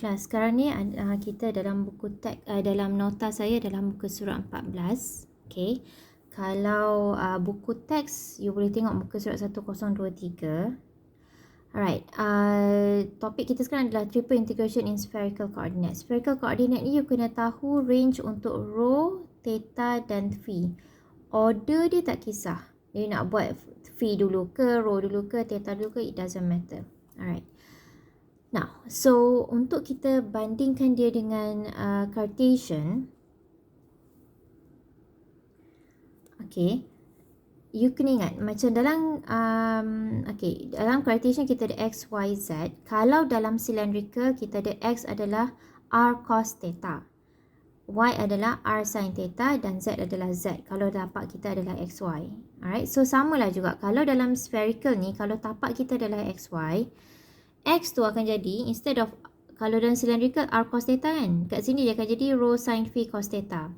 kelas. Sekarang ni kita dalam buku teks, dalam nota saya dalam muka surat 14. Okay. Kalau buku teks, you boleh tengok muka surat 1023. Alright, topik kita sekarang adalah triple integration in spherical coordinates. Spherical coordinate ni you kena tahu range untuk rho, theta dan phi. Order dia tak kisah. Dia nak buat phi dulu ke, rho dulu ke, theta dulu ke, it doesn't matter. Alright. Now, so untuk kita bandingkan dia dengan Cartesian, okay, you kena ingat macam dalam dalam Cartesian kita ada x, y, z. Kalau dalam cylindrical kita ada x adalah r cos theta, y adalah r sin theta dan z adalah z. Kalau tapak kita adalah x, y. Alright, so samalah juga kalau dalam spherical ni, kalau tapak kita adalah x, y, x tu akan jadi, instead of, kalau dalam cylindrical r cos theta kan, kat sini dia akan jadi rho sin phi cos theta.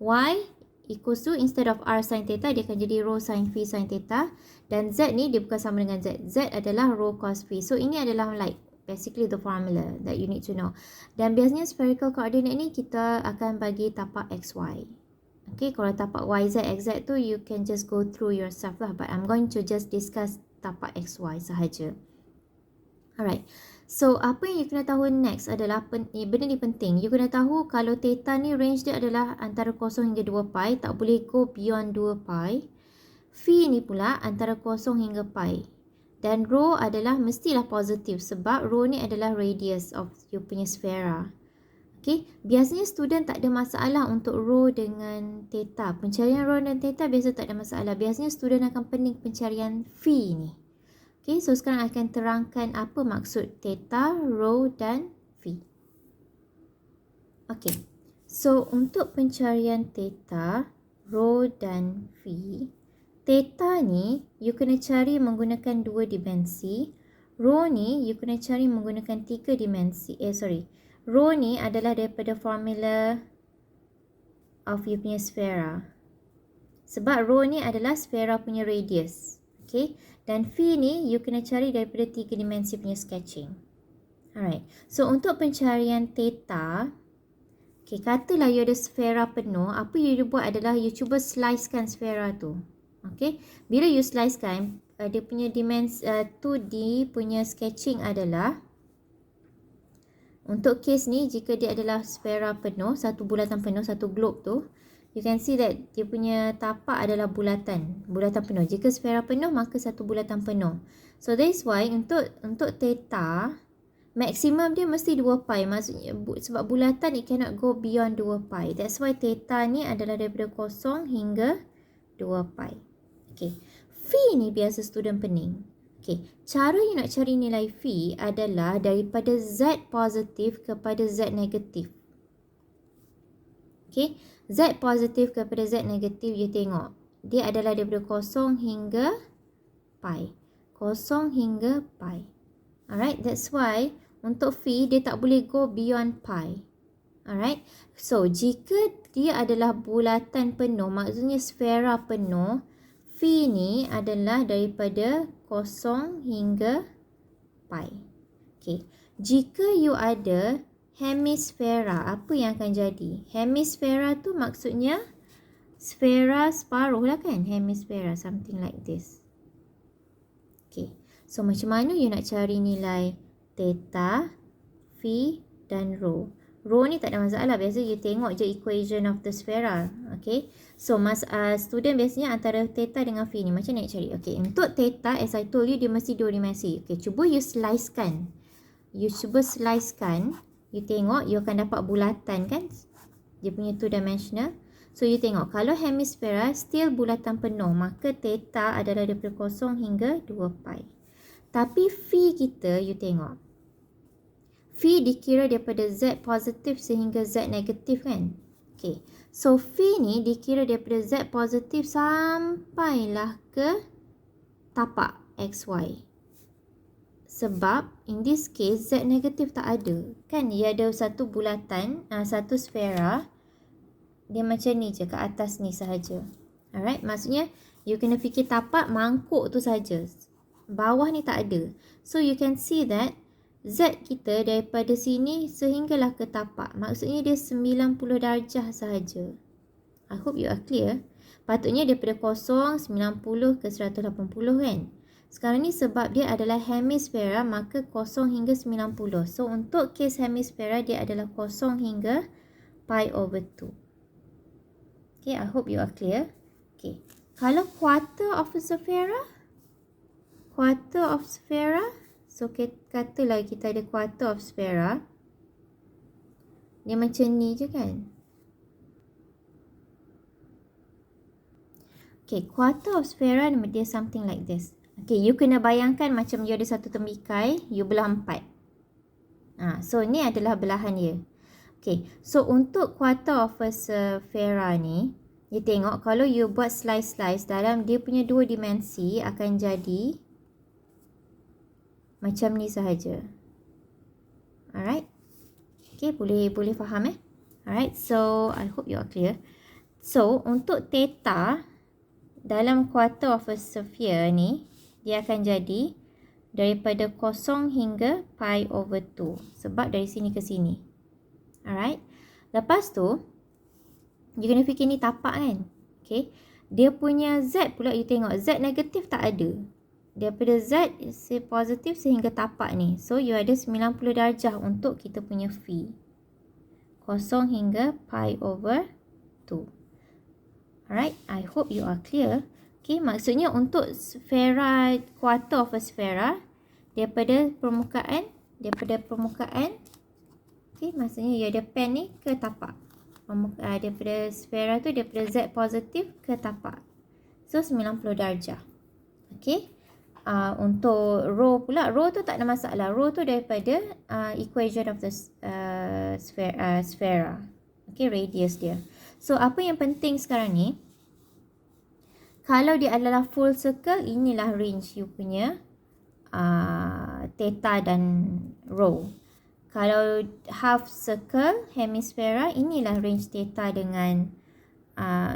Y equals to, instead of r sin theta, dia akan jadi rho sin phi sin theta. Dan z ni dia bukan sama dengan z. Z adalah rho cos phi. So ini adalah like basically the formula that you need to know. Dan biasanya spherical coordinate ni kita akan bagi tapak x, y. Okay, kalau tapak y, z, x, z tu you can just go through yourself lah. But I'm going to just discuss tapak x, y sahaja. Alright, so apa yang you kena tahu next adalah, benda ni penting. You kena tahu kalau theta ni range dia adalah antara 0 hingga 2 pi, tak boleh go beyond 2 pi. Phi ni pula antara 0 hingga pi. Dan rho adalah mestilah positif sebab rho ni adalah radius of you punya sfera. Okay, biasanya student tak ada masalah untuk rho dengan theta. Pencarian rho dan theta biasa tak ada masalah. Biasanya student akan pening pencarian phi ni. Okay, so sekarang akan terangkan apa maksud theta, rho dan phi. Okay, so untuk pencarian theta, rho dan phi, theta ni you kena cari menggunakan 2 dimensi. Rho ni you kena cari menggunakan 3 dimensi. Rho ni adalah daripada formula of you punya sfera. Sebab rho ni adalah sfera punya radius. Okay, dan phi ni you kena cari daripada 3 dimensi punya sketching. Alright, so untuk pencarian theta, okay, katalah you ada sfera penuh, apa you buat adalah you cuba slicekan sfera tu. Okay, bila you slicekan, dia punya dimensi 2D punya sketching adalah, untuk case ni jika dia adalah sfera penuh, satu bulatan penuh, satu globe tu, you can see that dia punya tapak adalah bulatan penuh. Jika sfera penuh, maka satu bulatan penuh. So that's why untuk theta, maksimum dia mesti 2 pi. Maksudnya sebab bulatan it cannot go beyond 2 pi. That's why theta ni adalah daripada 0 hingga 2 pi. Okay, phi ni biasa student pening. Okay, cara you nak cari nilai phi adalah daripada z positif kepada z negatif. Okay, z positif kepada z negatif, you tengok. Dia adalah daripada 0 hingga pi. 0 hingga pi. Alright, that's why untuk phi dia tak boleh go beyond pi. Alright, so jika dia adalah bulatan penuh, maksudnya sfera penuh, phi ni adalah daripada 0 hingga pi. Okay, jika you ada hemisfera, apa yang akan jadi? Hemisfera tu maksudnya sfera separuh lah kan? Hemisfera, something like this. Okay, so macam mana you nak cari nilai theta, phi dan rho? Rho ni tak ada masalah, biasa you tengok je equation of the sfera. Okay, so student biasanya antara theta dengan phi ni macam mana nak cari? Okay, untuk theta, as I told you, dia mesti 2 dimensi. Okay, cuba you slicekan. You tengok, you akan dapat bulatan kan? Dia punya 2 dimensional. So you tengok, kalau hemisfera still bulatan penuh, maka theta adalah daripada 0 hingga 2 pi. Tapi phi kita, you tengok, phi dikira daripada z positif sehingga z negatif kan? Okay, so phi ni dikira daripada z positif sampailah ke tapak xy. Sebab in this case z negatif tak ada. Kan dia ada satu bulatan, satu sfera. Dia macam ni je, ke atas ni sahaja. Alright, maksudnya you kena fikir tapak mangkuk tu saja. Bawah ni tak ada. So you can see that Z kita daripada sini sehinggalah ke tapak. Maksudnya dia 90 darjah sahaja. I hope you are clear. Patutnya daripada 0, 90 ke 180 kan. Sekarang ni sebab dia adalah hemisfera, maka 0 hingga 90. So untuk kes hemisfera dia adalah 0 hingga pi over 2. Okay, I hope you are clear. Okay. Kalau quarter of a sphera, so katalah kita ada quarter of sphera. Dia macam ni je kan. Okay, quarter of sphera dia something like this. Okay, you kena bayangkan macam you ada satu tembikai, you belah 4. So ni adalah belahan dia. Okay, so untuk quarter of a sphera ni, you tengok kalau you buat slice-slice dalam dia punya 2 dimensi akan jadi macam ni sahaja. Alright. Okay, boleh faham Alright, so I hope you are clear. So untuk theta dalam quarter of a sphere ni, dia akan jadi daripada 0 hingga pi over 2. Sebab dari sini ke sini. Alright. Lepas tu, you kena fikir ni tapak kan. Okay. Dia punya Z pula, you tengok Z negatif tak ada. Daripada Z positif sehingga tapak ni. So, you ada 90 darjah untuk kita punya phi. 0 hingga pi over 2. Alright. I hope you are clear. Okay. Maksudnya untuk sphera, quarter of a sphera, daripada permukaan, okay, maksudnya you ada pen ni ke tapak. Daripada sfera tu, daripada Z positif ke tapak. So, 90 darjah. Okay. Untuk rho pula, rho tu tak ada masalah. Rho tu daripada equation of the sphera. Okay, radius dia. So, apa yang penting sekarang ni, kalau dia adalah full circle, inilah range you punya theta dan rho. Kalau half circle, hemisfera, inilah range theta dengan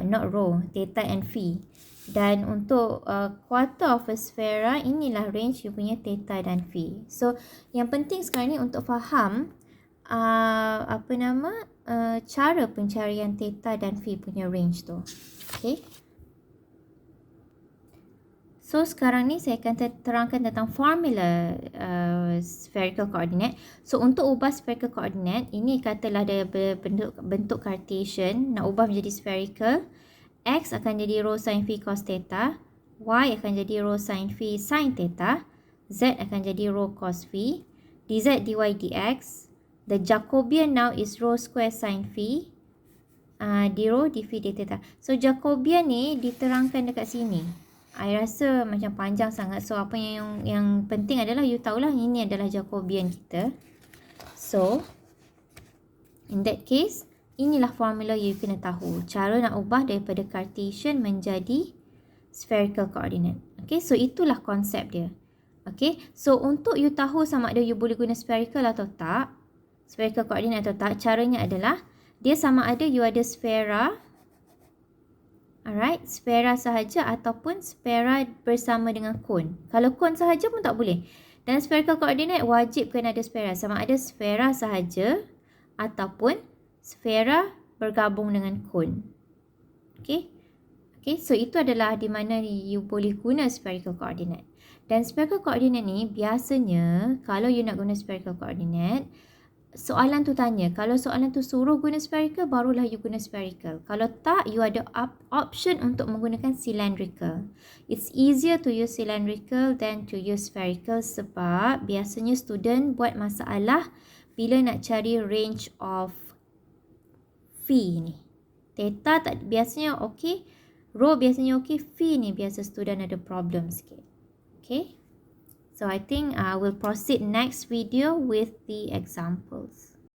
not rho, theta and phi. Dan untuk quarter of a sphera, inilah range you punya theta dan phi. So, yang penting sekarang ni untuk faham cara pencarian theta dan phi punya range tu. Okay. So, sekarang ni saya akan terangkan tentang formula spherical coordinate. So, untuk ubah spherical coordinate, ini katalah dia bentuk Cartesian, nak ubah menjadi spherical. X akan jadi rho sin phi cos theta. Y akan jadi rho sin phi sin theta. Z akan jadi rho cos phi. dz dy dx. The Jacobian now is rho square sin phi. D rho d phi d theta. So, Jacobian ni diterangkan dekat sini. I rasa macam panjang sangat. So, apa yang penting adalah you tahulah ini adalah Jacobian kita. So, in that case, inilah formula you kena tahu. Cara nak ubah daripada Cartesian menjadi spherical coordinate. Okay, so itulah konsep dia. Okay, so untuk you tahu sama ada you boleh guna spherical atau tak, spherical coordinate atau tak, caranya adalah dia sama ada you ada sfera. Alright, sfera sahaja ataupun sfera bersama dengan kon. Kalau kon sahaja pun tak boleh. Dan spherical coordinate wajib kena ada sfera. Sama ada sfera sahaja ataupun sfera bergabung dengan kon. Okay. Okay, so itu adalah di mana you boleh guna spherical coordinate. Dan spherical coordinate ni biasanya kalau you nak guna spherical coordinate, soalan tu tanya, kalau soalan tu suruh guna spherical, barulah you guna spherical. Kalau tak, you ada option untuk menggunakan cylindrical. It's easier to use cylindrical than to use spherical sebab biasanya student buat masalah bila nak cari range of phi ni. Theta tak biasanya okey, rho biasanya okey, phi ni biasa student ada problem sikit. Okay. So I think I will proceed next video with the examples.